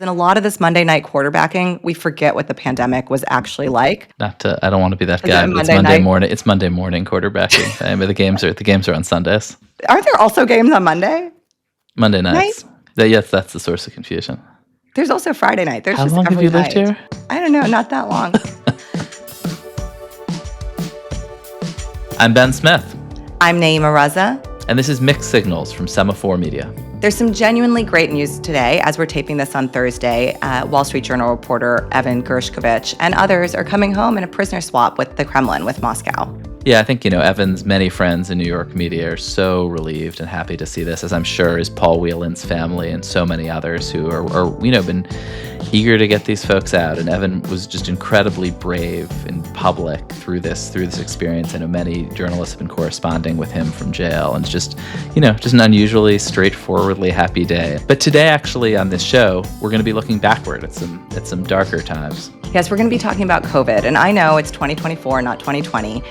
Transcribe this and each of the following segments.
In a lot of this Monday night quarterbacking, we forget what the pandemic was actually like. I don't want to be that Is it guy, a but it's Monday Monday night? morning. It's Monday morning quarterbacking. I mean, the games are on Sundays, Aren't there also games on Monday Monday night? nights. Yes, that's the source of confusion. There's also Friday night. There's How just long have every you lived night. here? I don't know, not that long. I'm Ben Smith, I'm Nayeema Raza. and this is Mixed Signals from Semaphore Media. There's some genuinely great news today. As we're taping this on Thursday, Wall Street Journal reporter Evan Gershkovich and others are coming home in a prisoner swap with the Kremlin, with Moscow. Yeah, I think, Evan's many friends in New York media are so relieved and happy to see this, as I'm sure is Paul Whelan's family and so many others who are been eager to get these folks out. And Evan was just incredibly brave in public through this experience. I know many journalists have been corresponding with him from jail, and it's just an unusually straightforwardly happy day. But today, actually, on this show, we're going to be looking backward at some darker times. Yes, we're going to be talking about COVID. And I know it's 2024, not 2020.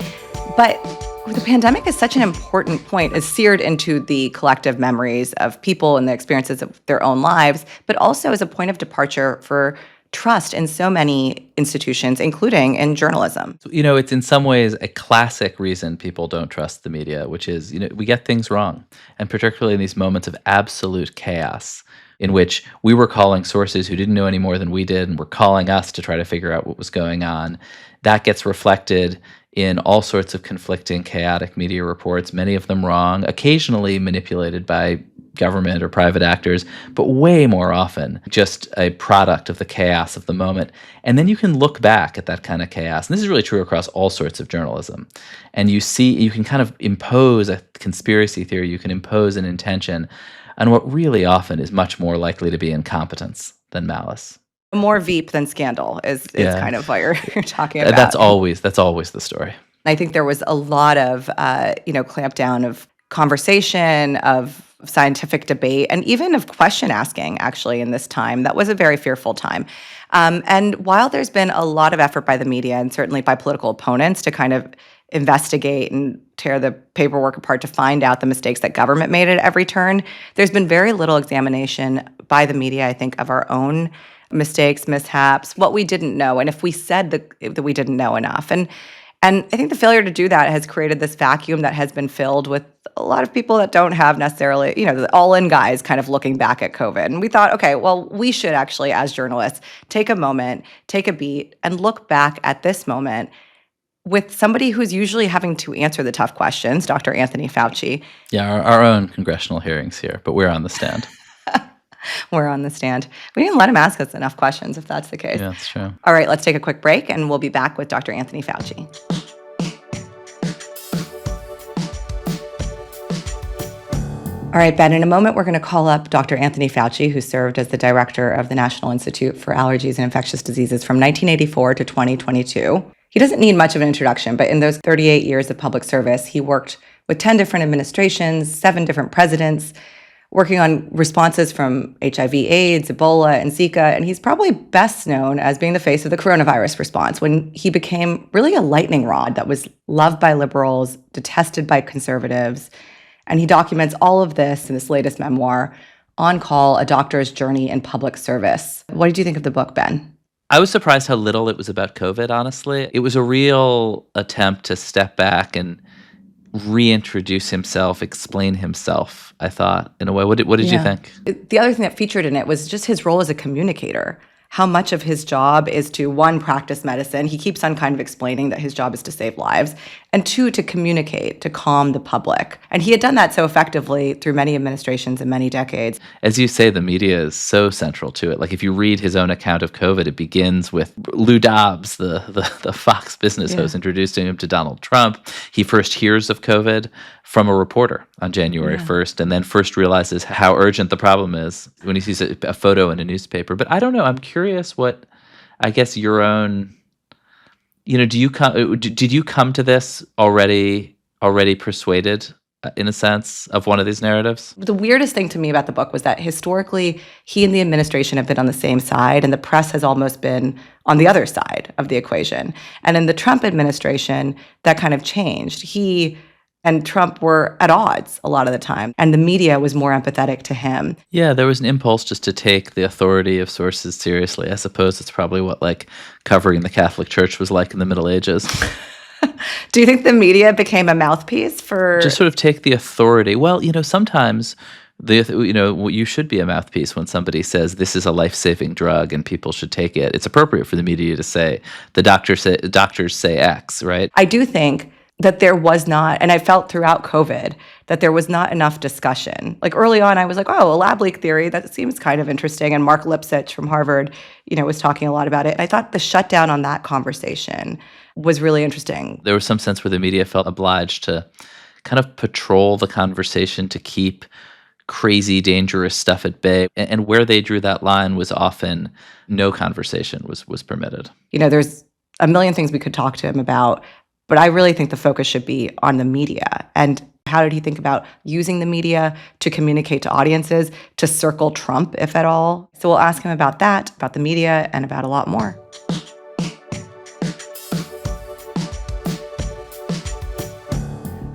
But the pandemic is such an important point. It's seared into the collective memories of people and the experiences of their own lives, but also as a point of departure for trust in so many institutions, including in journalism. It's in some ways a classic reason people don't trust the media, which is, we get things wrong. And particularly in these moments of absolute chaos, in which we were calling sources who didn't know any more than we did and were calling us to try to figure out what was going on. That gets reflected in all sorts of conflicting, chaotic media reports, many of them wrong, occasionally manipulated by government or private actors, but way more often just a product of the chaos of the moment. And then you can look back at that kind of chaos. And this is really true across all sorts of journalism. And you can kind of impose a conspiracy theory, you can impose an intention on what really often is much more likely to be incompetence than malice. More Veep than scandal is kind of what you're talking about. That's always the story. I think there was a lot of, clampdown of conversation, of scientific debate, and even of question asking, actually, in this time. That was a very fearful time. And while there's been a lot of effort by the media and certainly by political opponents to kind of investigate and tear the paperwork apart to find out the mistakes that government made at every turn, there's been very little examination by the media, I think, of our own mistakes, mishaps, what we didn't know, and if we said that we didn't know enough. And I think the failure to do that has created this vacuum that has been filled with a lot of people that don't have necessarily, the all-in guys kind of looking back at COVID. And we thought, okay, well, we should actually, as journalists, take a moment, take a beat, and look back at this moment with somebody who's usually having to answer the tough questions, Dr. Anthony Fauci. Yeah, our own congressional hearings here, but we're on the stand. We're on the stand. We didn't let him ask us enough questions, if that's the case. Yeah, that's true. All right, let's take a quick break, and we'll be back with Dr. Anthony Fauci. All right, Ben, in a moment, we're going to call up Dr. Anthony Fauci, who served as the director of the National Institute for Allergies and Infectious Diseases from 1984 to 2022. He doesn't need much of an introduction, but in those 38 years of public service, he worked with 10 different administrations, 7 different presidents, working on responses from HIV, AIDS, Ebola, and Zika, and he's probably best known as being the face of the coronavirus response when he became really a lightning rod that was loved by liberals, detested by conservatives, and he documents all of this in this latest memoir, On Call, A Doctor's Journey in Public Service. What did you think of the book, Ben? I was surprised how little it was about COVID, honestly. It was a real attempt to step back and reintroduce himself, explain himself, I thought, in a way. What did you think? The other thing that featured in it was just his role as a communicator. How much of his job is to, 1, practice medicine. He keeps on kind of explaining that his job is to save lives. And 2, to communicate, to calm the public. And he had done that so effectively through many administrations and many decades. As you say, the media is so central to it. Like, if you read his own account of COVID, it begins with Lou Dobbs, the Fox business host, introducing him to Donald Trump. He first hears of COVID from a reporter on January 1st, and then first realizes how urgent the problem is when he sees a photo in a newspaper. But I don't know. I'm curious what, I guess, your own... did you come to this already persuaded, in a sense, of one of these narratives? The weirdest thing to me about the book was that historically, he and the administration have been on the same side, and the press has almost been on the other side of the equation. And in the Trump administration, that kind of changed. He and Trump were at odds a lot of the time, and the media was more empathetic to him. Yeah, there was an impulse just to take the authority of sources seriously. I suppose it's probably what covering the Catholic Church was like in the Middle Ages. Do you think the media became a mouthpiece for Just sort of take the authority. Well, sometimes you should be a mouthpiece when somebody says this is a life-saving drug and people should take it. It's appropriate for the media to say doctors say X, right? I do think that there was not, and I felt throughout COVID, that there was not enough discussion. Like early on, I was like, oh, a lab leak theory, that seems kind of interesting. And Mark Lipsitch from Harvard, was talking a lot about it. And I thought the shutdown on that conversation was really interesting. There was some sense where the media felt obliged to kind of patrol the conversation to keep crazy, dangerous stuff at bay. And where they drew that line was often no conversation was permitted. There's a million things we could talk to him about, but I really think the focus should be on the media. And how did he think about using the media to communicate to audiences, to circle Trump, if at all? So we'll ask him about that, about the media, and about a lot more.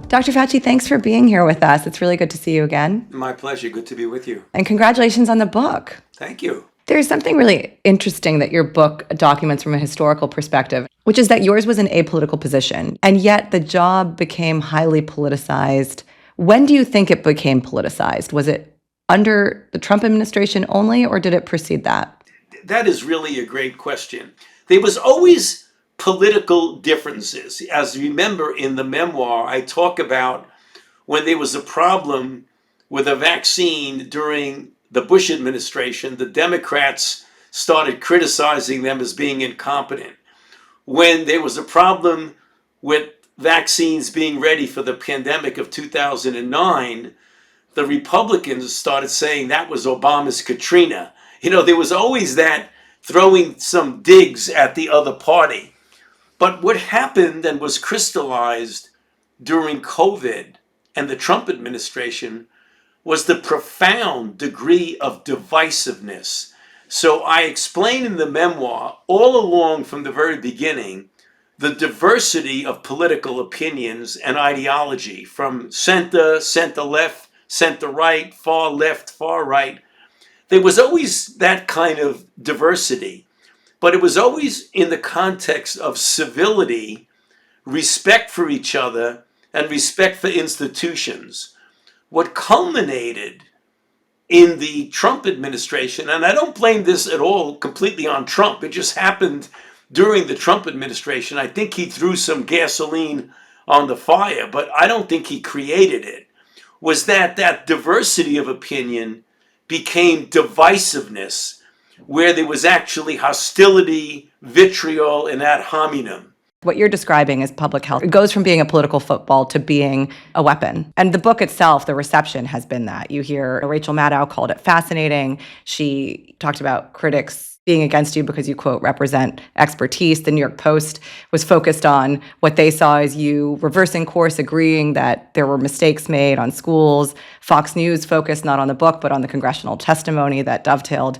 Dr. Fauci, thanks for being here with us. It's really good to see you again. My pleasure. Good to be with you. And congratulations on the book. Thank you. There's something really interesting that your book documents from a historical perspective, which is that yours was an apolitical position, and yet the job became highly politicized. When do you think it became politicized? Was it under the Trump administration only, or did it precede that? That is really a great question. There was always political differences. As you remember in the memoir, I talk about when there was a problem with a vaccine during the Bush administration, the Democrats started criticizing them as being incompetent. When there was a problem with vaccines being ready for the pandemic of 2009, the Republicans started saying that was Obama's Katrina. There was always that throwing some digs at the other party. But what happened and was crystallized during COVID and the Trump administration was the profound degree of divisiveness. So I explain in the memoir, all along from the very beginning, the diversity of political opinions and ideology, from center, center-left, center-right, far left, far right. There was always that kind of diversity, but it was always in the context of civility, respect for each other, and respect for institutions. What culminated in the Trump administration, and I don't blame this at all completely on Trump, it just happened during the Trump administration. I think he threw some gasoline on the fire, but I don't think he created it, was that diversity of opinion became divisiveness, where there was actually hostility, vitriol, and ad hominem. What you're describing is public health. It goes from being a political football to being a weapon. And the book itself, the reception has been that. You hear Rachel Maddow called it fascinating. She talked about critics being against you because you, quote, represent expertise. The New York Post was focused on what they saw as you reversing course, agreeing that there were mistakes made on schools. Fox News focused not on the book, but on the congressional testimony that dovetailed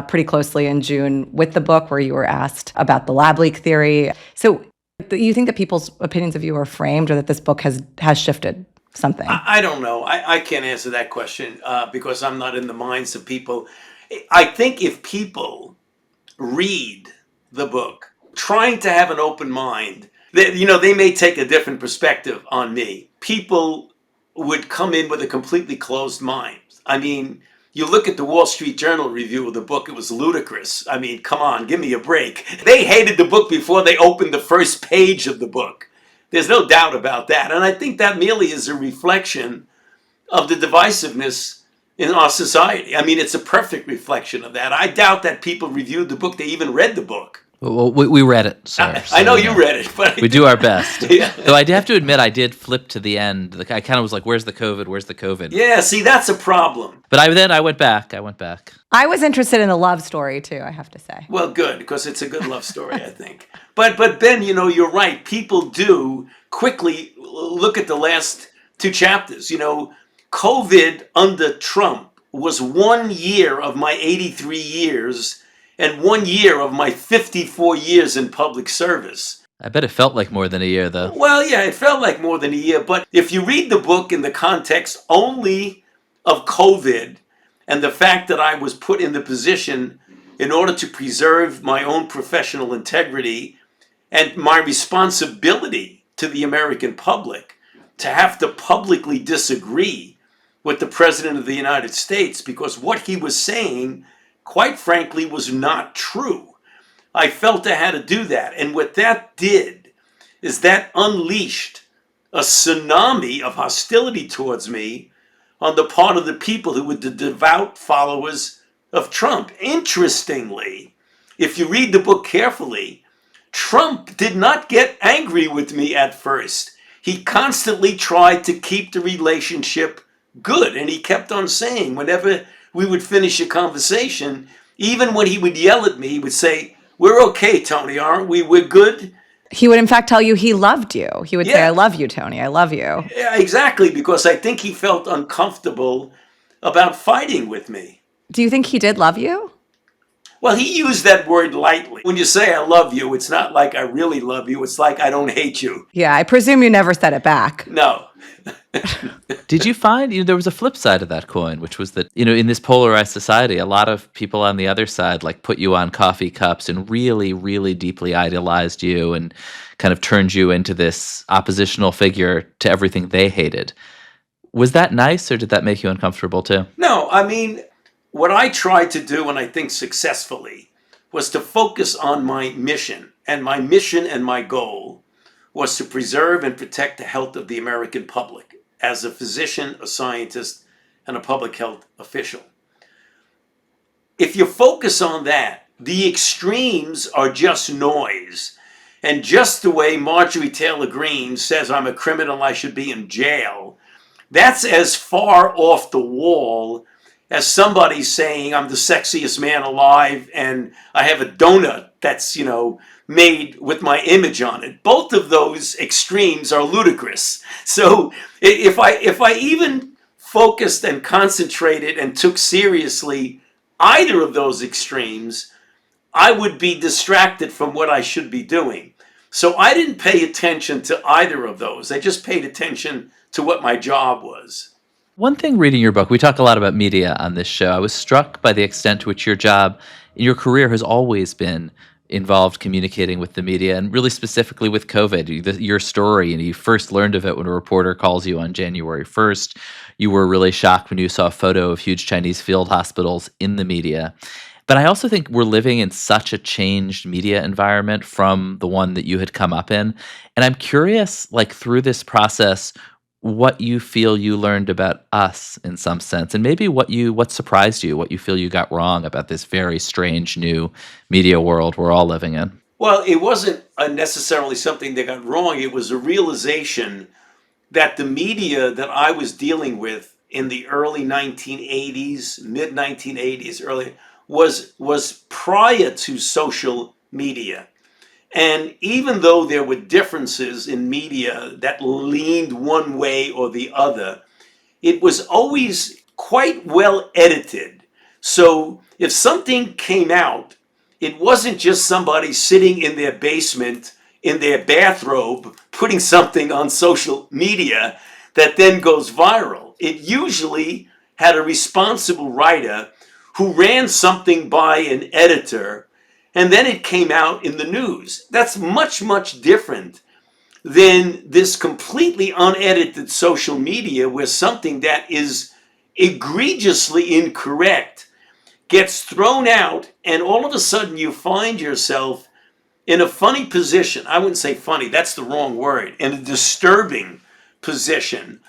pretty closely in June with the book, where you were asked about the lab leak theory. So you think that people's opinions of you are framed, or that this book has shifted something? I don't know. I can't answer that question because I'm not in the minds of people. I think if people read the book, trying to have an open mind, they may take a different perspective on me. People would come in with a completely closed mind. I mean, you look at the Wall Street Journal review of the book, it was ludicrous. I mean, come on, give me a break. They hated the book before they opened the first page of the book. There's no doubt about that. And I think that merely is a reflection of the divisiveness in our society. I mean, it's a perfect reflection of that. I doubt that people reviewed the book, they even read the book. Well, we read it, sir. I know you read it, but we do our best. Yeah. Though I have to admit, I did flip to the end. I kind of was like, "Where's the COVID? Where's the COVID?" Yeah, see, that's a problem. But I went back. I was interested in the love story too, I have to say. Well, good, because it's a good love story, I think. But Ben, you're right. People do quickly look at the last two chapters. COVID under Trump was 1 year of my 83 years and 1 year of my 54 years in public service. I bet it felt like more than a year, though. Well, yeah, it felt like more than a year, but if you read the book in the context only of COVID and the fact that I was put in the position in order to preserve my own professional integrity and my responsibility to the American public to have to publicly disagree with the President of the United States because what he was saying, quite frankly, was not true. I felt I had to do that. And what that did is that unleashed a tsunami of hostility towards me on the part of the people who were the devout followers of Trump. Interestingly, if you read the book carefully, Trump did not get angry with me at first. He constantly tried to keep the relationship good, and he kept on saying, whenever we would finish a conversation, even when he would yell at me, he would say, "We're okay, Tony, aren't we? We're good." He would, in fact, tell you he loved you. He would say, Yeah, I love you, Tony. I love you. yeah, exactly, because I think he felt uncomfortable about fighting with me. Do you think he did love you? Well, he used that word lightly. When you say I love you, it's not like I really love you. It's like I don't hate you. Yeah, I presume you never said it back. No. Did you find, there was a flip side of that coin, which was that, in this polarized society, a lot of people on the other side like put you on coffee cups and really, really deeply idealized you and kind of turned you into this oppositional figure to everything they hated. Was that nice, or did that make you uncomfortable too? No, I mean, what I tried to do, and I think successfully, was to focus on my mission. And my mission and my goal was to preserve and protect the health of the American public as a physician, a scientist, and a public health official. If you focus on that, the extremes are just noise. And just the way Marjorie Taylor Greene says I'm a criminal, I should be in jail, that's as far off the wall as somebody saying I'm the sexiest man alive and I have a donut that's, made with my image on it. Both of those extremes are ludicrous. So if I even focused and concentrated and took seriously either of those extremes, I would be distracted from what I should be doing. So I didn't pay attention to either of those. I just paid attention to what my job was. One thing reading your book, we talk a lot about media on this show. I was struck by the extent to which your job in your career has always been involved communicating with the media, and really specifically with COVID. Your story, and you first learned of it when a reporter calls you on January 1st. You were really shocked when you saw a photo of huge Chinese field hospitals in the media. But I also think we're living in such a changed media environment from the one that you had come up in. And I'm curious, like through this process, what you feel you learned about us in some sense, and maybe what surprised you, what you feel you got wrong about this very strange new media world we're all living in. Well, it wasn't necessarily something that got wrong. It was a realization that the media that I was dealing with in the early 1980s, mid 1980s, early, was prior to social media. And even though there were differences in media that leaned one way or the other, it was always quite well edited. So if something came out, it wasn't just somebody sitting in their basement in their bathrobe putting something on social media that then goes viral. It usually had a responsible writer who ran something by an editor, and then it came out in the news. That's much, much different than this completely unedited social media where something that is egregiously incorrect gets thrown out, and all of a sudden you find yourself in a funny position. I wouldn't say funny, that's the wrong word. In a disturbing position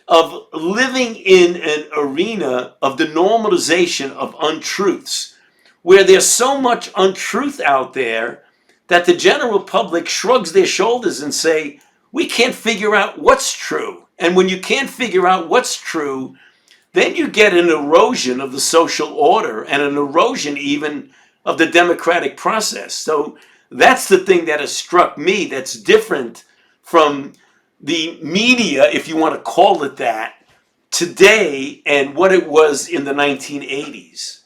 of living in an arena of the normalization of untruths, where there's so much untruth out there that the general public shrugs their shoulders and say, we can't figure out what's true. And when you can't figure out what's true, then you get an erosion of the social order and an erosion even of the democratic process. So that's the thing that has struck me that's different from the media, if you want to call it that, today and what it was in the 1980s.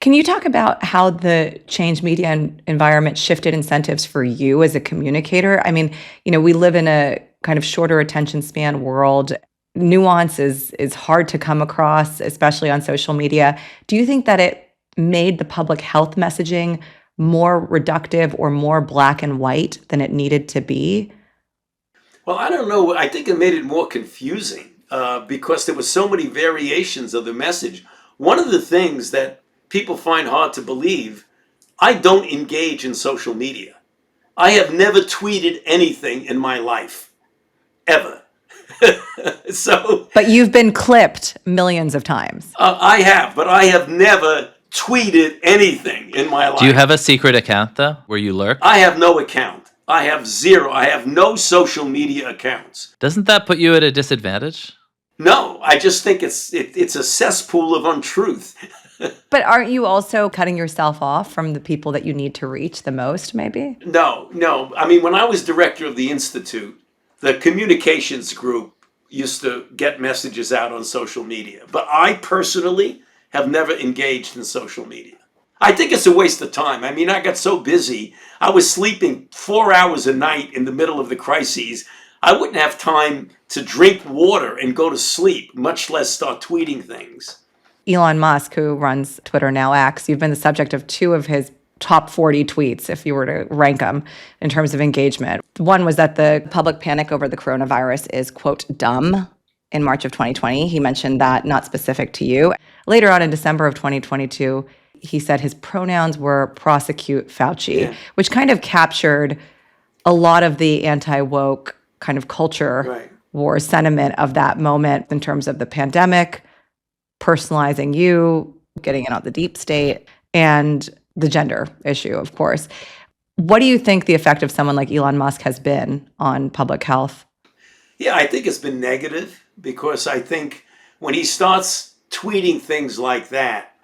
Can you talk about how the changed media environment shifted incentives for you as a communicator? I mean, we live in a kind of shorter attention span world. Nuance is hard to come across, especially on social media. Do you think that it made the public health messaging more reductive or more black and white than it needed to be? Well, I don't know. I think it made it more confusing because there were so many variations of the message. One of the things that people find hard to believe, I don't engage in social media. I have never tweeted anything in my life, ever. So But you've been clipped millions of times. I have, but I have never tweeted anything in my life. Do you have a secret account, though, where you lurk? I have no account. I have zero. I have no social media accounts. Doesn't that put you at a disadvantage? No, I just think it's a cesspool of untruth. But aren't you also cutting yourself off from the people that you need to reach the most, maybe? No. I mean, when I was director of the Institute, the communications group used to get messages out on social media. But I personally have never engaged in social media. I think it's a waste of time. I mean, I got so busy. I was sleeping 4 hours a night in the middle of the crises. I wouldn't have time to drink water and go to sleep, much less start tweeting things. Elon Musk, who runs Twitter, now X, you've been the subject of two of his top 40 tweets, if you were to rank them in terms of engagement. One was that the public panic over the coronavirus is, quote, dumb in March of 2020. He mentioned that, not specific to you. Later on in December of 2022, he said his pronouns were prosecute Fauci, which kind of captured a lot of the anti-woke kind of culture war sentiment of that moment in terms of the pandemic, personalizing you, getting in on the deep state, and the gender issue, of course. What do you think the effect of someone like Elon Musk has been on public health? Yeah, I think it's been negative because I think when he starts tweeting things like that,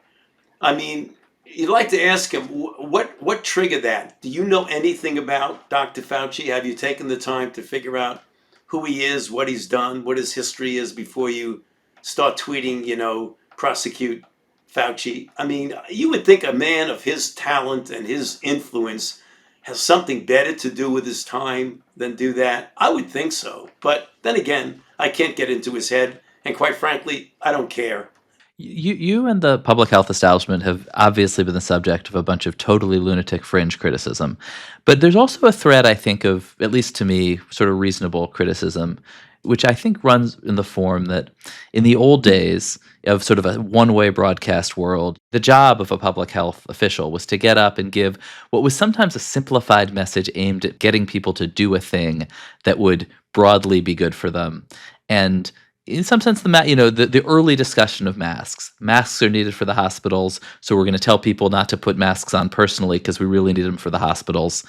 I mean, you'd like to ask him, what triggered that? Do you know anything about Dr. Fauci? Have you taken the time to figure out who he is, what he's done, what his history is before you start tweeting, prosecute Fauci? I mean, you would think a man of his talent and his influence has something better to do with his time than do that. I would think so. But then again, I can't get into his head. And quite frankly, I don't care. You and the public health establishment have obviously been the subject of a bunch of totally lunatic fringe criticism. But there's also a thread, I think, of, at least to me, sort of reasonable criticism, which I think runs in the form that in the old days of sort of a one-way broadcast world, the job of a public health official was to get up and give what was sometimes a simplified message aimed at getting people to do a thing that would broadly be good for them. And in some sense, the early discussion of masks. Masks are needed for the hospitals, so we're going to tell people not to put masks on personally because we really need them for the hospitals.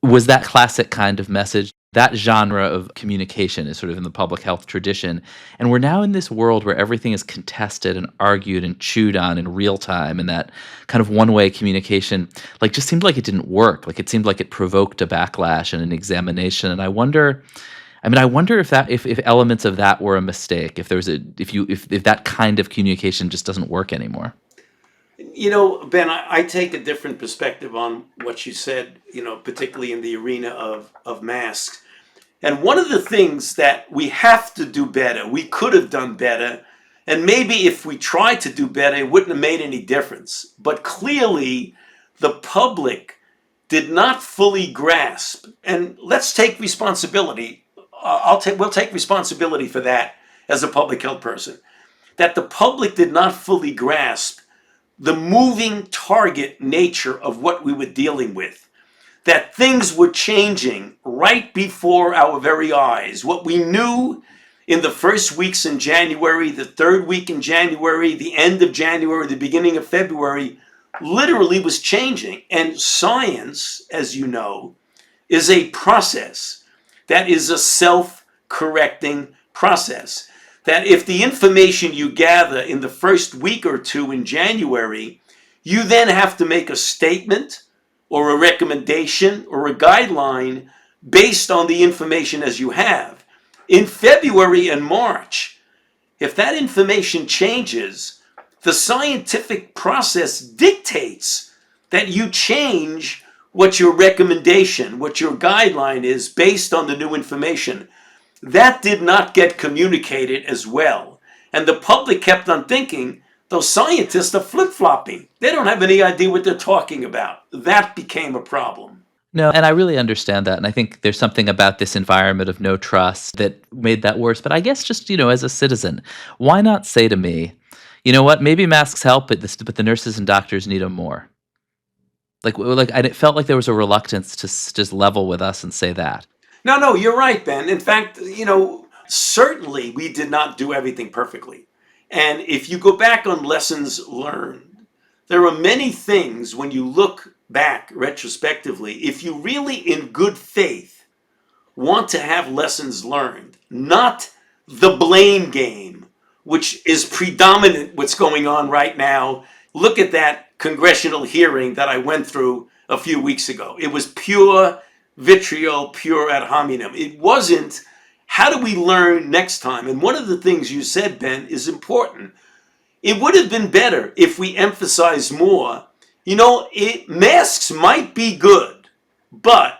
Was that classic kind of message? That genre of communication is sort of in the public health tradition. And we're now in this world where everything is contested and argued and chewed on in real time. And that kind of one-way communication, just seemed like it didn't work. Like it seemed like it provoked a backlash and an examination. And I wonder if elements of that were a mistake, if that kind of communication just doesn't work anymore. Ben, I take a different perspective on what you said, particularly in the arena of masks. And one of the things that we have to do better, we could have done better, and maybe if we tried to do better, it wouldn't have made any difference. But clearly, the public did not fully grasp. And let's take responsibility. We'll take responsibility for that as a public health person. That the public did not fully grasp the moving target nature of what we were dealing with. That things were changing right before our very eyes. What we knew in the first weeks in January, the third week in January, the end of January, the beginning of February, literally was changing. And science, as you know, is a process. That is a self-correcting process. That if the information you gather in the first week or two in January, you then have to make a statement or a recommendation or a guideline based on the information as you have. In February and March, if that information changes, The scientific process dictates that you change what your recommendation, what your guideline is based on the new information. That did not get communicated as well. And the public kept on thinking those scientists are flip-flopping. They don't have any idea what they're talking about. That became a problem. No, and I really understand that. And I think there's something about this environment of no trust that made that worse. But I guess just, as a citizen, why not say to me, you know what, maybe masks help, but the nurses and doctors need them more. And it felt like there was a reluctance to just level with us and say that. No, you're right, Ben. In fact, certainly we did not do everything perfectly. And if you go back on lessons learned, there are many things when you look back retrospectively, if you really in good faith want to have lessons learned, not the blame game, which is predominant what's going on right now. Look at that congressional hearing that I went through a few weeks ago. It was pure vitriol, pure ad hominem. It wasn't, how do we learn next time? And one of the things you said, Ben, is important. It would have been better if we emphasized more. Masks might be good, but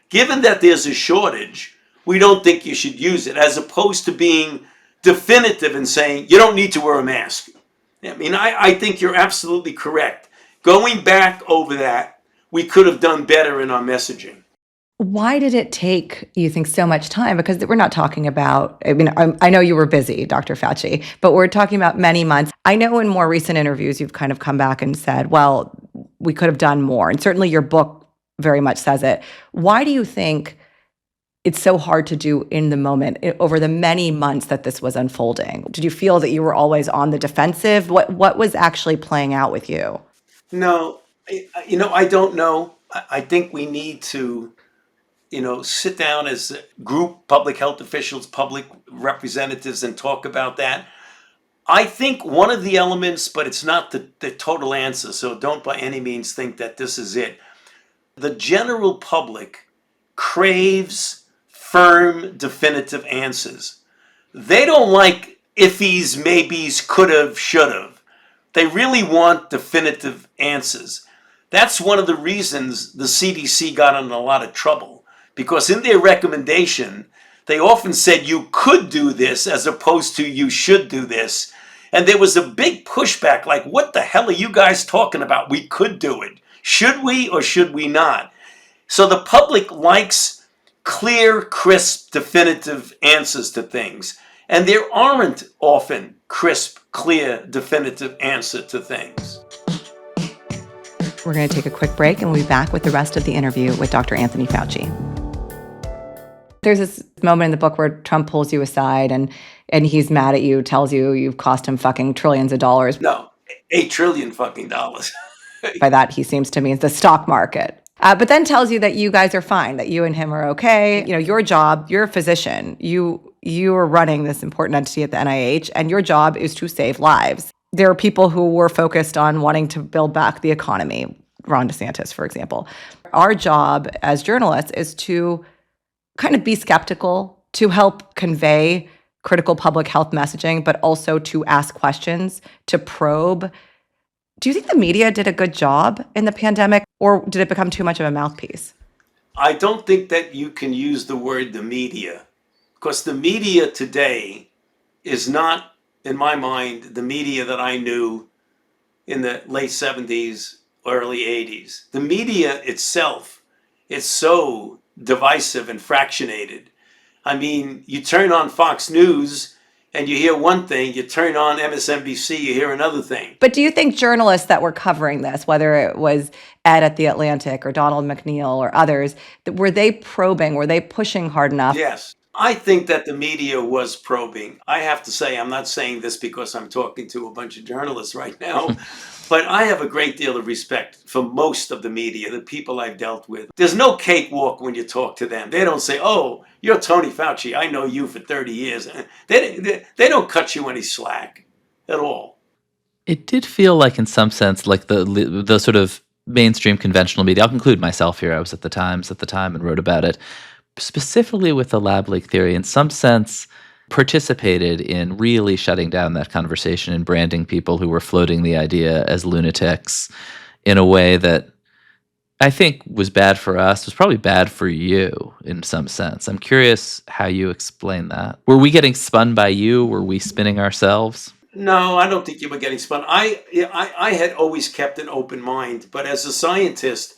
given that there's a shortage, we don't think you should use it, as opposed to being definitive and saying you don't need to wear a mask. I think you're absolutely correct. Going back over that, we could have done better in our messaging. Why did it take, you think, so much time? Because we're not talking about, I know you were busy, Dr. Fauci, but we're talking about many months. I know in more recent interviews, you've kind of come back and said, well, we could have done more. And certainly your book very much says it. Why do you think it's so hard to do in the moment over the many months that this was unfolding? Did you feel that you were always on the defensive? What was actually playing out with you? No, I don't know. I think we need to sit down as a group, public health officials, public representatives, and talk about that. I think one of the elements, but it's not the total answer, so don't by any means think that this is it. The general public craves firm, definitive answers. They don't like iffies, maybes, could've, should've. They really want definitive answers. That's one of the reasons the CDC got in a lot of trouble. Because in their recommendation, they often said you could do this as opposed to you should do this. And there was a big pushback, like, what the hell are you guys talking about? We could do it. Should we or should we not? So the public likes clear, crisp, definitive answers to things. And there aren't often crisp, clear, definitive answer to things. We're going to take a quick break and we'll be back with the rest of the interview with Dr. Anthony Fauci. There's this moment in the book where Trump pulls you aside and he's mad at you, tells you you've cost him fucking trillions of dollars. No, $8 trillion fucking. By that, he seems to mean the stock market. But then tells you that you guys are fine, that you and him are okay. Your job, you're a physician. You are running this important entity at the NIH, and your job is to save lives. There are people who were focused on wanting to build back the economy, Ron DeSantis, for example. Our job as journalists is to kind of be skeptical, to help convey critical public health messaging, but also to ask questions, to probe. Do you think the media did a good job in the pandemic, or did it become too much of a mouthpiece? I don't think that you can use the word the media, because the media today is not, in my mind, the media that I knew in the late 70s, early 80s. The media itself is so divisive and fractionated. I mean, you turn on Fox News and you hear one thing, you turn on MSNBC, you hear another thing. But do you think journalists that were covering this, whether it was Ed at The Atlantic or Donald McNeil or others, were they probing, were they pushing hard enough? Yes. I think that the media was probing. I have to say, I'm not saying this because I'm talking to a bunch of journalists right now, but I have a great deal of respect for most of the media, the people I've dealt with. There's no cakewalk when you talk to them. They don't say, oh, you're Tony Fauci. I know you for 30 years. They don't cut you any slack at all. It did feel like, in some sense, like the sort of mainstream conventional media. I'll include myself here. I was at the Times at the time and wrote about it. Specifically with the lab leak theory, in some sense, participated in really shutting down that conversation and branding people who were floating the idea as lunatics in a way that I think was bad for us, was probably bad for you in some sense. I'm curious how you explain that. Were we getting spun by you? Were we spinning ourselves? No, I don't think you were getting spun. I had always kept an open mind, but as a scientist,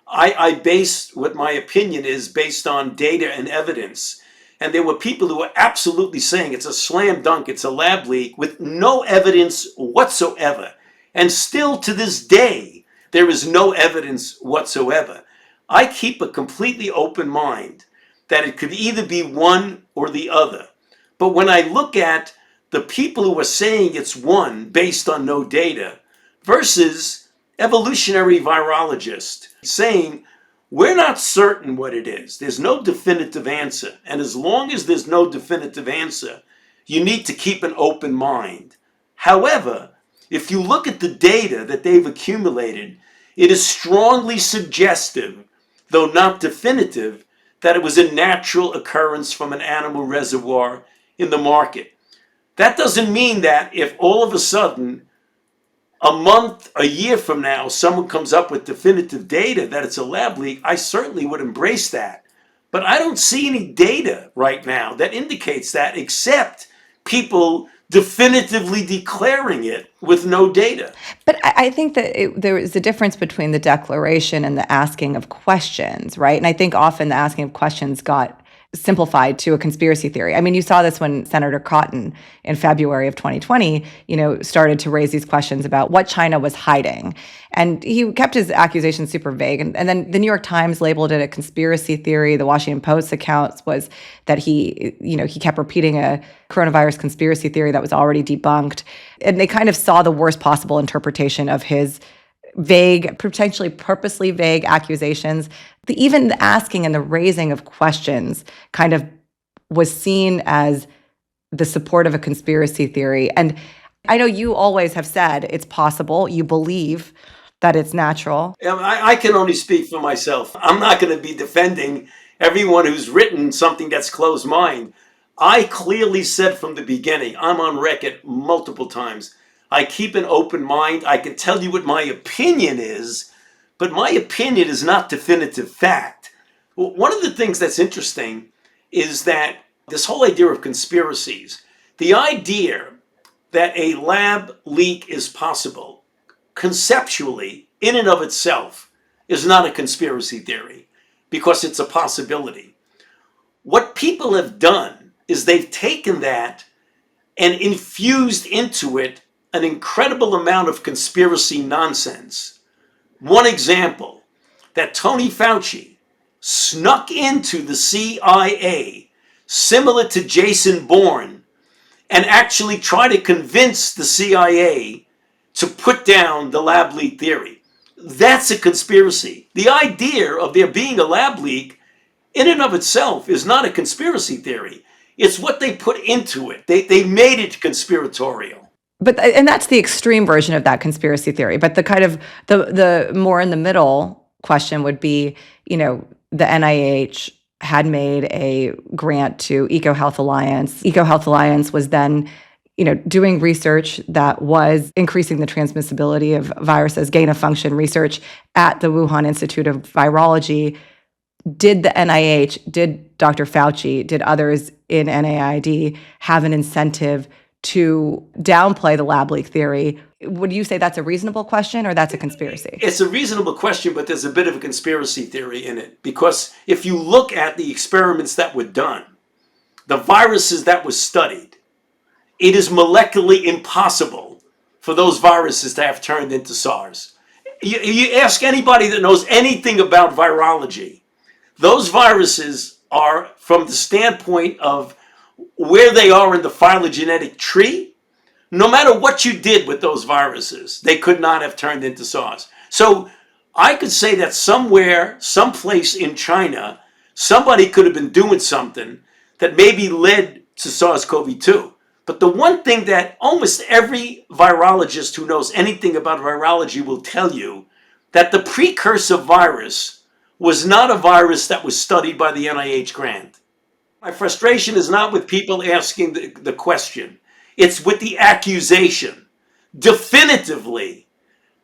I base what my opinion is based on data and evidence. And there were people who were absolutely saying it's a slam dunk, it's a lab leak with no evidence whatsoever. And still to this day, there is no evidence whatsoever. I keep a completely open mind that it could either be one or the other. But when I look at the people who are saying it's one based on no data versus evolutionary virologists saying we're not certain what it is. There's no definitive answer. And as long as there's no definitive answer, you need to keep an open mind. However, if you look at the data that they've accumulated, it is strongly suggestive, though not definitive, that it was a natural occurrence from an animal reservoir in the market. That doesn't mean that if all of a sudden, a month, a year from now, someone comes up with definitive data that it's a lab leak, I certainly would embrace that. But I don't see any data right now that indicates that, except people definitively declaring it with no data. But I think that there is a difference between the declaration and the asking of questions, right? And I think often the asking of questions got simplified to a conspiracy theory. I mean, you saw this when Senator Cotton in February of 2020, started to raise these questions about what China was hiding. And he kept his accusations super vague. And then the New York Times labeled it a conspiracy theory. The Washington Post's account was that he kept repeating a coronavirus conspiracy theory that was already debunked. And they kind of saw the worst possible interpretation of his vague, potentially purposely vague accusations. Even the asking and the raising of questions kind of was seen as the support of a conspiracy theory. And I know you always have said it's possible. You believe that it's natural. I can only speak for myself. I'm not going to be defending everyone who's written something that's closed mind. I clearly said from the beginning, I'm on record multiple times, I keep an open mind. I can tell you what my opinion is, but my opinion is not definitive fact. Well, one of the things that's interesting is that this whole idea of conspiracies, the idea that a lab leak is possible, conceptually, in and of itself, is not a conspiracy theory because it's a possibility. What people have done is they've taken that and infused into it an incredible amount of conspiracy nonsense. One example, that Tony Fauci snuck into the CIA, similar to Jason Bourne, and actually tried to convince the CIA to put down the lab leak theory. That's a conspiracy. The idea of there being a lab leak in and of itself is not a conspiracy theory. It's what they put into it. They made it conspiratorial. And that's the extreme version of that conspiracy theory. But the kind of the more in the middle question would be, the NIH had made a grant to EcoHealth Alliance. EcoHealth Alliance was then, doing research that was increasing the transmissibility of viruses, gain-of-function research at the Wuhan Institute of Virology. Did the NIH, did Dr. Fauci, did others in NIAID have an incentive to downplay the lab leak theory? Would you say that's a reasonable question or that's a conspiracy? It's a reasonable question, but there's a bit of a conspiracy theory in it. Because if you look at the experiments that were done, the viruses that were studied, it is molecularly impossible for those viruses to have turned into SARS. You ask anybody that knows anything about virology, those viruses are, from the standpoint of where they are in the phylogenetic tree, no matter what you did with those viruses, they could not have turned into SARS. So I could say that somewhere, someplace in China, somebody could have been doing something that maybe led to SARS-CoV-2. But the one thing that almost every virologist who knows anything about virology will tell you, that the precursor virus was not a virus that was studied by the NIH grant. My frustration is not with people asking the question. It's with the accusation. Definitively,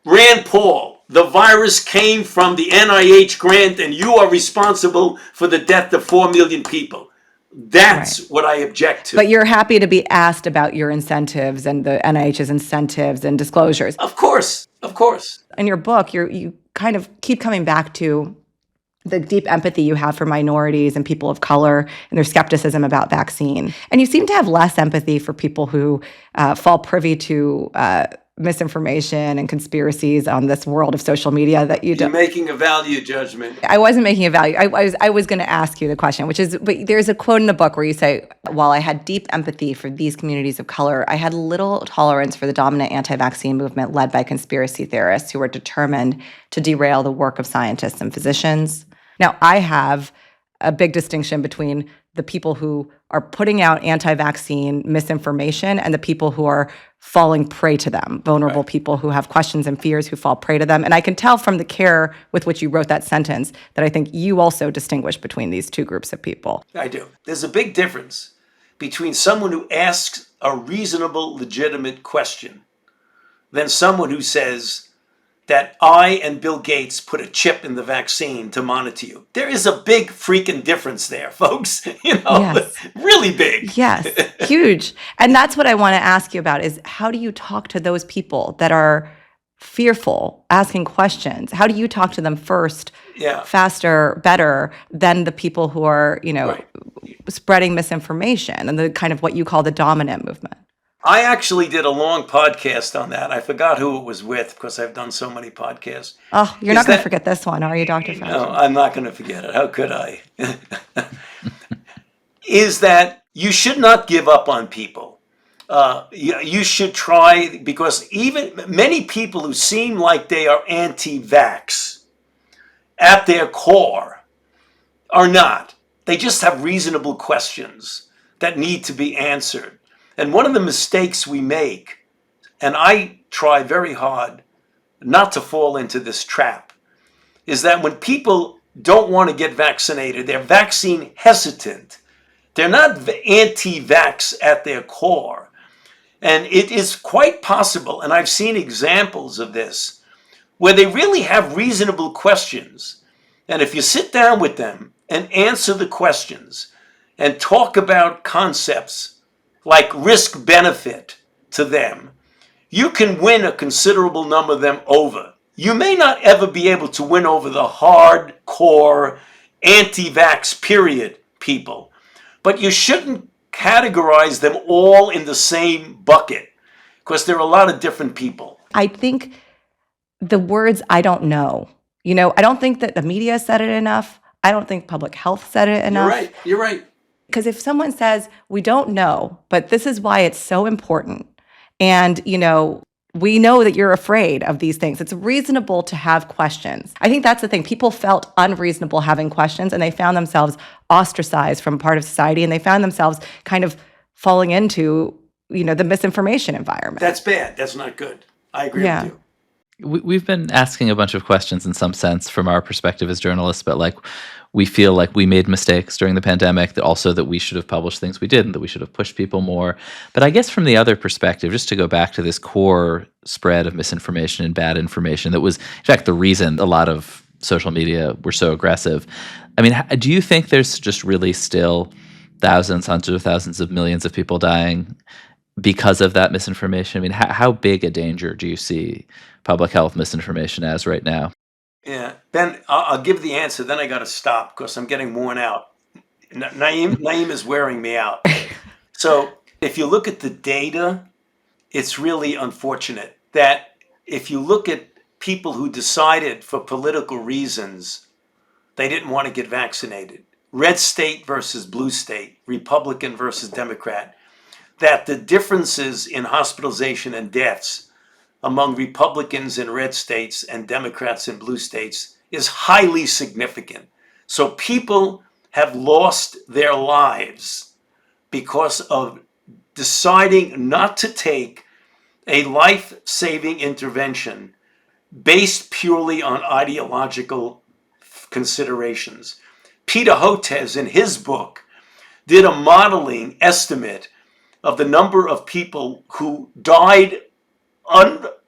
Rand Paul, the virus came from the NIH grant and you are responsible for the death of 4 million people. That's Right. what I object to. But you're happy to be asked about your incentives and the NIH's incentives and disclosures. Of course, of course. In your book, you kind of keep coming back to the deep empathy you have for minorities and people of color and their skepticism about vaccine. And you seem to have less empathy for people who fall privy to misinformation and conspiracies on this world of social media that you You're don't. making a value judgment. I wasn't making a value. I was going to ask you the question, which is, but there's a quote in the book where you say, while I had deep empathy for these communities of color, I had little tolerance for the dominant anti-vaccine movement led by conspiracy theorists who were determined to derail the work of scientists and physicians. Now, I have a big distinction between the people who are putting out anti-vaccine misinformation and the people who are falling prey to them, vulnerable people who have questions and fears who fall prey to them. And I can tell from the care with which you wrote that sentence that I think you also distinguish between these two groups of people. I do. There's a big difference between someone who asks a reasonable, legitimate question than someone who says that I and Bill Gates put a chip in the vaccine to monitor you. There is a big freaking difference there, folks. Yes. Really big. Yes, huge. And that's what I want to ask you about is how do you talk to those people that are fearful, asking questions? How do you talk to them first, faster, better than the people who are, spreading misinformation and the kind of what you call the dominant movement? I actually did a long podcast on that. I forgot who it was with because I've done so many podcasts. Oh, you're not going to forget this one, are you, Dr. Fauci? No, I'm not going to forget it. How could I? Is that you should not give up on people. You should try, because even many people who seem like they are anti-vax at their core are not. They just have reasonable questions that need to be answered. And one of the mistakes we make, and I try very hard not to fall into this trap, is that when people don't want to get vaccinated, they're vaccine hesitant. They're not anti-vax at their core. And it is quite possible, and I've seen examples of this, where they really have reasonable questions. And if you sit down with them and answer the questions and talk about concepts like risk benefit to them, you can win a considerable number of them over. You may not ever be able to win over the hardcore anti-vax period people, but you shouldn't categorize them all in the same bucket because there are a lot of different people. I think the words "I don't know," I don't think that the media said it enough. I don't think public health said it enough. You're right. Because if someone says, we don't know, but this is why it's so important, and, we know that you're afraid of these things, it's reasonable to have questions. I think that's the thing. People felt unreasonable having questions, and they found themselves ostracized from part of society, and they found themselves kind of falling into, the misinformation environment. That's bad. That's not good. I agree with you. We've been asking a bunch of questions in some sense from our perspective as journalists, but we feel like we made mistakes during the pandemic, that we should have published things we didn't, that we should have pushed people more. But I guess from the other perspective, just to go back to this core spread of misinformation and bad information, that was, in fact, the reason a lot of social media were so aggressive. I mean, do you think there's just really still thousands, hundreds of thousands of millions of people dying because of that misinformation? I mean, how big a danger do you see public health misinformation as right now? Yeah, Ben, I'll give the answer, then I got to stop because I'm getting worn out. Nayeem is wearing me out. So if you look at the data, it's really unfortunate that if you look at people who decided for political reasons they didn't want to get vaccinated, red state versus blue state, Republican versus Democrat, that the differences in hospitalization and deaths among Republicans in red states and Democrats in blue states is highly significant. So people have lost their lives because of deciding not to take a life-saving intervention based purely on ideological considerations. Peter Hotez, in his book, did a modeling estimate of the number of people who died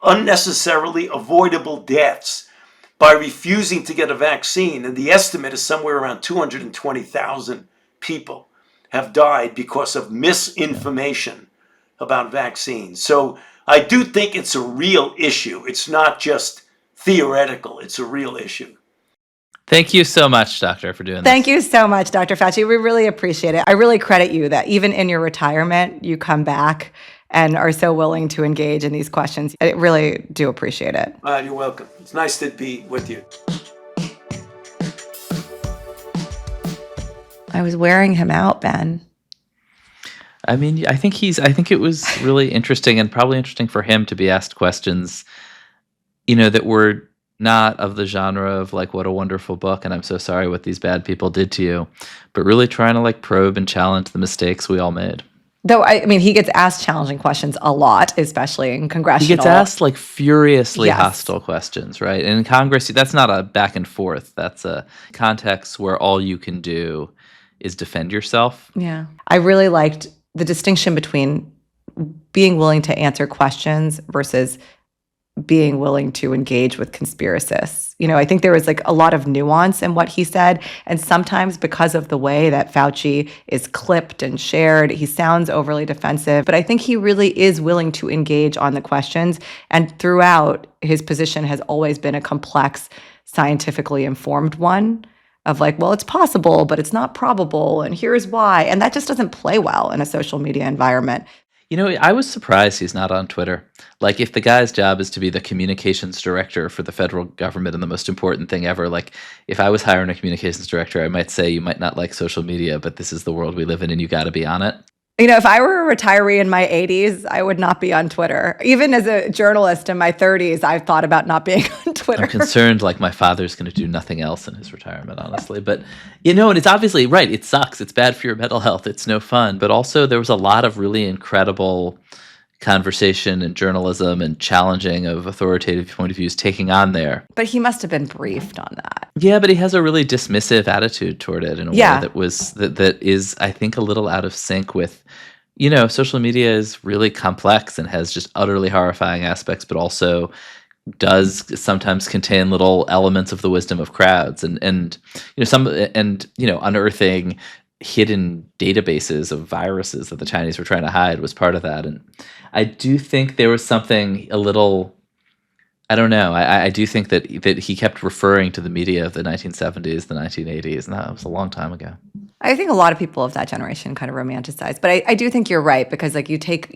unnecessarily avoidable deaths by refusing to get a vaccine. And the estimate is somewhere around 220,000 people have died because of misinformation about vaccines. So I do think it's a real issue. It's not just theoretical, it's a real issue. Thank you so much, Doctor, for doing this. Thank you so much, Dr. Fauci. We really appreciate it. I really credit you that even in your retirement, you come back and are so willing to engage in these questions. I really do appreciate it. You're welcome. It's nice to be with you. I was wearing him out, Ben. I mean, I think it was really interesting, and probably interesting for him to be asked questions, that were not of the genre of like, what a wonderful book, and I'm so sorry what these bad people did to you, but really trying to like probe and challenge the mistakes we all made. Though, I mean, he gets asked challenging questions a lot, especially in congressional. He gets asked like furiously Yes. hostile questions, right? And in Congress, that's not a back and forth. That's a context where all you can do is defend yourself. Yeah. I really liked the distinction between being willing to answer questions versus being willing to engage with conspiracists. I think there was like a lot of nuance in what he said. And sometimes because of the way that Fauci is clipped and shared, he sounds overly defensive. But I think he really is willing to engage on the questions. And throughout, his position has always been a complex, scientifically informed one of like, well, it's possible, but it's not probable. And here's why. And that just doesn't play well in a social media environment. I was surprised he's not on Twitter. Like, if the guy's job is to be the communications director for the federal government and the most important thing ever, like, if I was hiring a communications director, I might say, you might not like social media, but this is the world we live in and you got to be on it. If I were a retiree in my 80s, I would not be on Twitter. Even as a journalist in my 30s, I've thought about not being on Twitter. I'm concerned like my father's going to do nothing else in his retirement, honestly. But, and it's obviously, right, it sucks. It's bad for your mental health. It's no fun. But also there was a lot of really incredible conversation and journalism and challenging of authoritative point of views taking on there. But he must have been briefed on that. Yeah, but he has a really dismissive attitude toward it in a way that is, I think, a little out of sync with, social media is really complex and has just utterly horrifying aspects, but also does sometimes contain little elements of the wisdom of crowds and unearthing hidden databases of viruses that the Chinese were trying to hide was part of that. And I do think there was something a little, I don't know. I do think that he kept referring to the media of the 1970s, the 1980s, and that was a long time ago. I think a lot of people of that generation kind of romanticize. But I do think you're right, because like you take,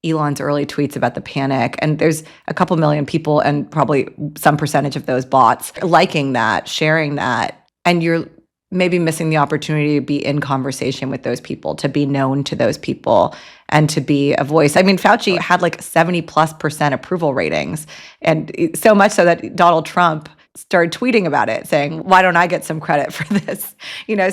Elon's early tweets about the panic, and there's a couple million people and probably some percentage of those bots liking that, sharing that, and you're maybe missing the opportunity to be in conversation with those people, to be known to those people, and to be a voice. I mean, Fauci had like 70+% approval ratings, and so much so that Donald Trump started tweeting about it, saying, why don't I get some credit for this?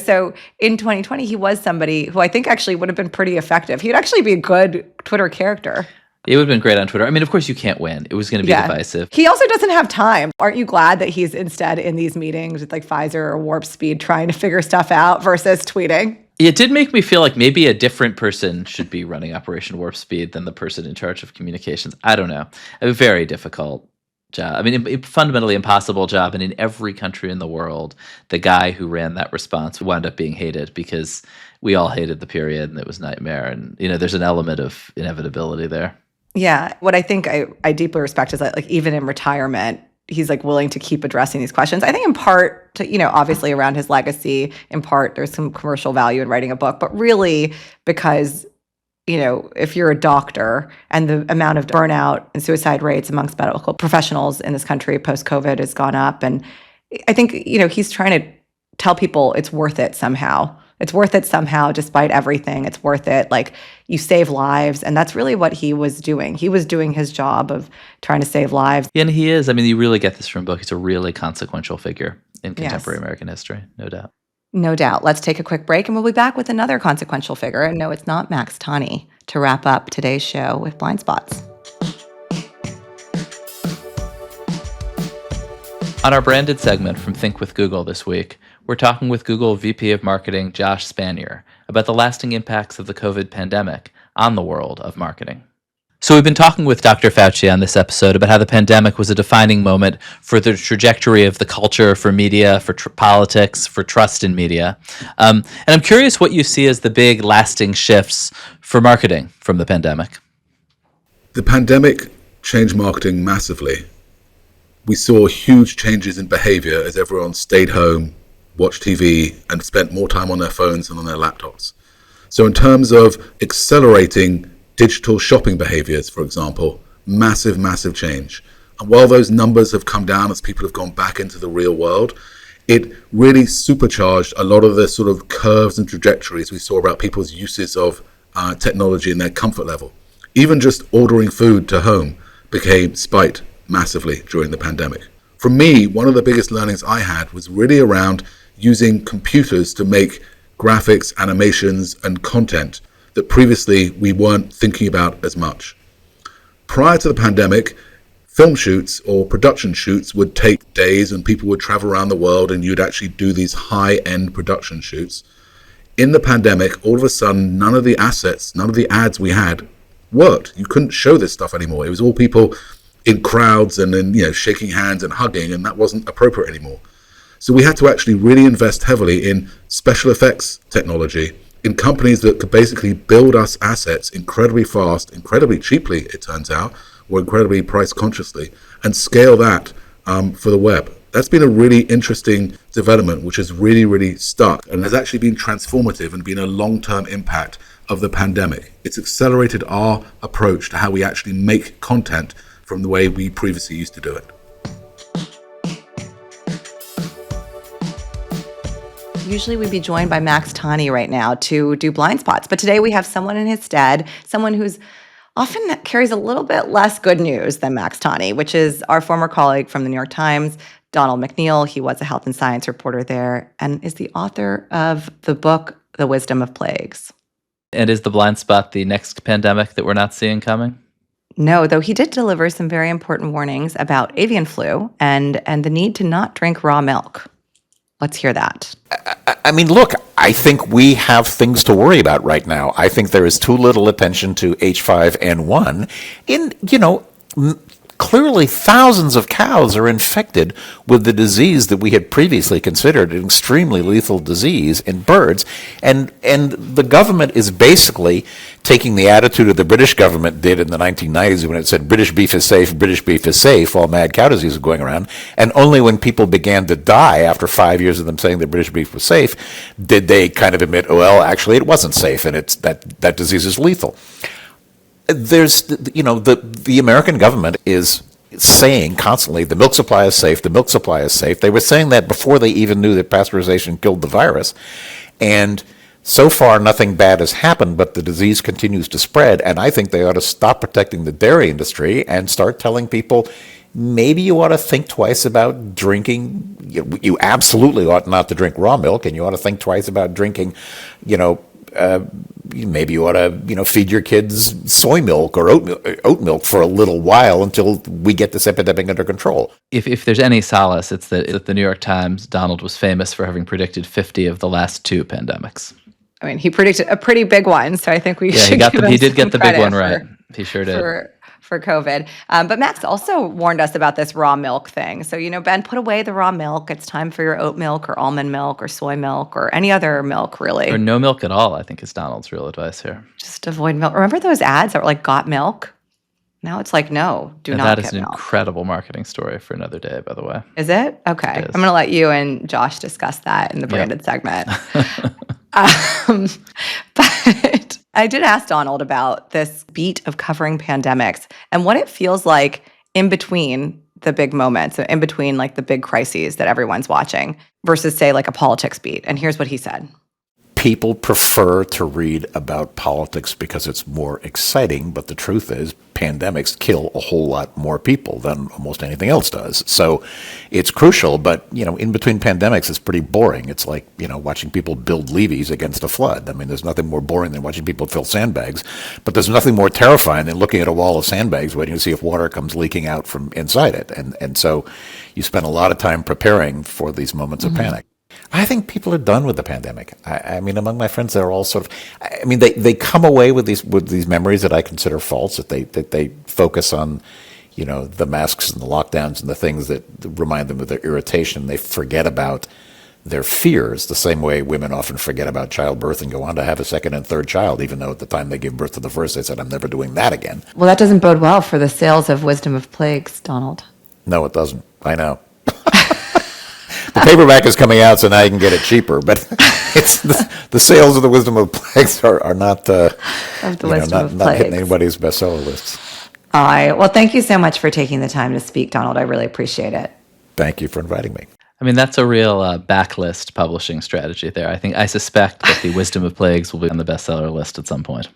So in 2020, he was somebody who I think actually would have been pretty effective. He would actually be a good Twitter character. It would have been great on Twitter. I mean, of course, you can't win. It was going to be divisive. He also doesn't have time. Aren't you glad that he's instead in these meetings with like Pfizer or Warp Speed trying to figure stuff out versus tweeting? It did make me feel like maybe a different person should be running Operation Warp Speed than the person in charge of communications. I don't know. A very difficult job. I mean, a fundamentally impossible job. And in every country in the world, the guy who ran that response wound up being hated because we all hated the period and it was a nightmare. And, there's an element of inevitability there. Yeah. What I think I deeply respect is that, like, even in retirement, he's like willing to keep addressing these questions. I think in part to, obviously around his legacy, in part there's some commercial value in writing a book, but really because, if you're a doctor and the amount of burnout and suicide rates amongst medical professionals in this country post-COVID has gone up. And I think, he's trying to tell people it's worth it somehow. It's worth it somehow, despite everything. It's worth it. Like, you save lives. And that's really what he was doing. He was doing his job of trying to save lives. Yeah, and he is. I mean, you really get this from the book. He's a really consequential figure in contemporary American history, no doubt. No doubt. Let's take a quick break, and we'll be back with another consequential figure. And no, it's not Max Tawney, to wrap up today's show with Blindspots. On our branded segment from Think with Google this week, We're talking with Google VP of Marketing Josh Spanier about the lasting impacts of the COVID pandemic on the world of marketing. So we've been talking with Dr. Fauci on this episode about how the pandemic was a defining moment for the trajectory of the culture, for media, for politics, for trust in media. And I'm curious what you see as the big lasting shifts for marketing from the pandemic. The pandemic changed marketing massively. We saw huge changes in behavior as everyone stayed home, watched TV, and spent more time on their phones and on their laptops. So in terms of accelerating digital shopping behaviors, for example, massive change. And while those numbers have come down as people have gone back into the real world, it really supercharged a lot of the sort of curves and trajectories we saw about people's uses of technology and their comfort level. Even just ordering food to home spiked massively during the pandemic. For me, one of the biggest learnings I had was really around using computers to make graphics, animations, and content that previously we weren't thinking about as much. Prior to the pandemic, film shoots or production shoots would take days and people would travel around the world and you'd actually do these high-end production shoots. In the pandemic, all of a sudden, none of the assets, none of the ads we had worked. You couldn't show this stuff anymore. It was all people in crowds and then, shaking hands and hugging, and that wasn't appropriate anymore. So we had to actually really invest heavily in special effects technology, in companies that could basically build us assets incredibly fast, incredibly cheaply, it turns out, or incredibly price consciously, and scale that for the web. That's been a really interesting development, which has really stuck and has actually been transformative and been a long-term impact of the pandemic. It's accelerated our approach to how we actually make content from the way we previously used to do it. Usually we'd be joined by Max Tani right now to do Blindspots, but today we have someone in his stead, someone who's often carries a little bit less good news than Max Tani, which is our former colleague from the New York Times, Donald McNeil. He was a health and science reporter there and is the author of the book, The Wisdom of Plagues. And is the blind spot the next pandemic that we're not seeing coming? No, though he did deliver some very important warnings about avian flu and the need to not drink raw milk. Let's hear that. I mean, look, I think we have things to worry about right now. I think there is too little attention to H5N1. Clearly, thousands of cows are infected with the disease that we had previously considered an extremely lethal disease in birds. And the government is basically taking the attitude of the British government did in the 1990s when it said British beef is safe, while mad cow disease was going around. And only when people began to die after 5 years of them saying that British beef was safe, did they kind of admit, oh, well, actually it wasn't safe and it's that disease is lethal. There's, the American government is saying constantly, the milk supply is safe, the milk supply is safe. They were saying that before they even knew that pasteurization killed the virus. And so far, nothing bad has happened, but the disease continues to spread. And I think they ought to stop protecting the dairy industry and start telling people, maybe you ought to think twice about drinking. You absolutely ought not to drink raw milk, and you ought to think twice about drinking, maybe you ought to, feed your kids soy milk or oat milk for a little while until we get this epidemic under control. If there's any solace, it's that at the New York Times, Donald was famous for having predicted 50 of the last 2 pandemics. I mean, he predicted a pretty big one, so I think we should he did get the big one right. He sure did. For COVID. But Max also warned us about this raw milk thing. So, Ben, put away the raw milk. It's time for your oat milk or almond milk or soy milk or any other milk, really. Or no milk at all, I think is Donald's real advice here. Just avoid milk. Remember those ads that were like, got milk? Now it's like, no, do not get milk. That is an incredible marketing story for another day, by the way. Is it? Okay. It is. I'm going to let you and Josh discuss that in the branded segment. But I did ask Donald about this beat of covering pandemics and what it feels like in between the big moments, in between like the big crises that everyone's watching versus say like a politics beat. And here's what he said. People prefer to read about politics because it's more exciting, but the truth is pandemics kill a whole lot more people than almost anything else does. So it's crucial, but, in between pandemics, it's pretty boring. It's like, watching people build levees against a flood. I mean, there's nothing more boring than watching people fill sandbags, but there's nothing more terrifying than looking at a wall of sandbags waiting to see if water comes leaking out from inside it. And so you spend a lot of time preparing for these moments of panic. I think people are done with the pandemic. I mean, among my friends, they're all sort of. I mean, they come away with these memories that I consider false. That they focus on, the masks and the lockdowns and the things that remind them of their irritation. They forget about their fears, the same way women often forget about childbirth and go on to have a second and third child, even though at the time they gave birth to the first, they said, "I'm never doing that again." Well, that doesn't bode well for the sales of Wisdom of Plagues, Donald. No, it doesn't. I know. The paperback is coming out, so now you can get it cheaper. But it's the sales of the Wisdom of Plagues are not Of the Wisdom of not hitting Plagues. anybody's bestseller lists. All right. Well, thank you so much for taking the time to speak, Donald. I really appreciate it. Thank you for inviting me. I mean, that's a real backlist publishing strategy there. I suspect that the Wisdom of Plagues will be on the bestseller list at some point.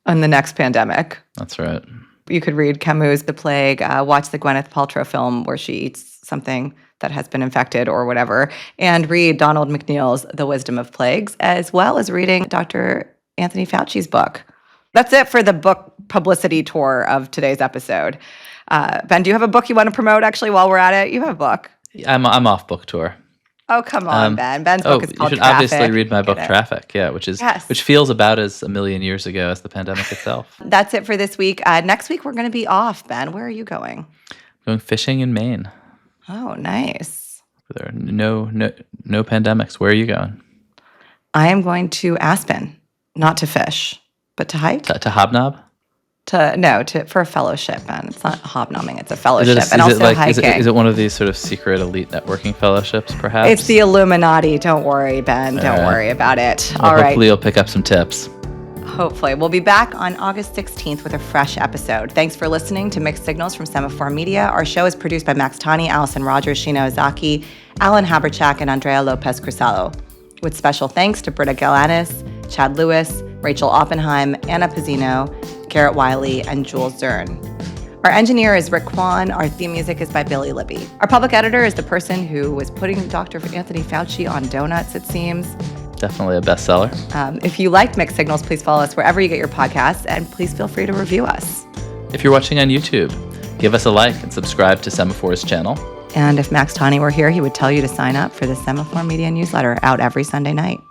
On the next pandemic. That's right. You could read Camus' The Plague, watch the Gwyneth Paltrow film where she eats something that has been infected or whatever, and read Donald McNeil's The Wisdom of Plagues, as well as reading Dr. Anthony Fauci's book. That's it for the book publicity tour of today's episode. Ben, do you have a book you want to promote, actually, while we're at it? You have a book. I'm off book tour. Oh, come on, Ben. Ben's book is you called should Traffic. obviously read my book Get it. Traffic, which feels about as a million years ago as the pandemic itself. That's it for this week. Next week, we're going to be off, Ben. Where are you going? Going fishing in Maine. Oh, nice. There are no pandemics. Where are you going? I am going to Aspen, not to fish, but to hike. To hobnob? For a fellowship, Ben. It's not hobnobbing, it's a fellowship. And also hiking. Is it one of these sort of secret elite networking fellowships, perhaps? It's the Illuminati. Don't worry, Ben. Don't worry about it. Well, All right. Hopefully you'll pick up some tips. Hopefully. We'll be back on August 16th with a fresh episode. Thanks for listening to Mixed Signals from Semaphore Media. Our show is produced by Max Tani, Allison Rogers, Sheena Ozaki, Alan Haberchak, and Andrea Lopez Crisalo. With special thanks to Britta Galanis, Chad Lewis, Rachel Oppenheim, Anna Pizzino, Garrett Wiley, and Jules Zern. Our engineer is Rick Kwan. Our theme music is by Billy Libby. Our public editor is the person who was putting Dr. Anthony Fauci on donuts, it seems. Definitely a bestseller. If you liked Mixed Signals, please follow us wherever you get your podcasts, and please feel free to review us. If you're watching on YouTube, give us a like and subscribe to Semaphore's channel. And if Max Tani were here, he would tell you to sign up for the Semaphore Media newsletter out every Sunday night.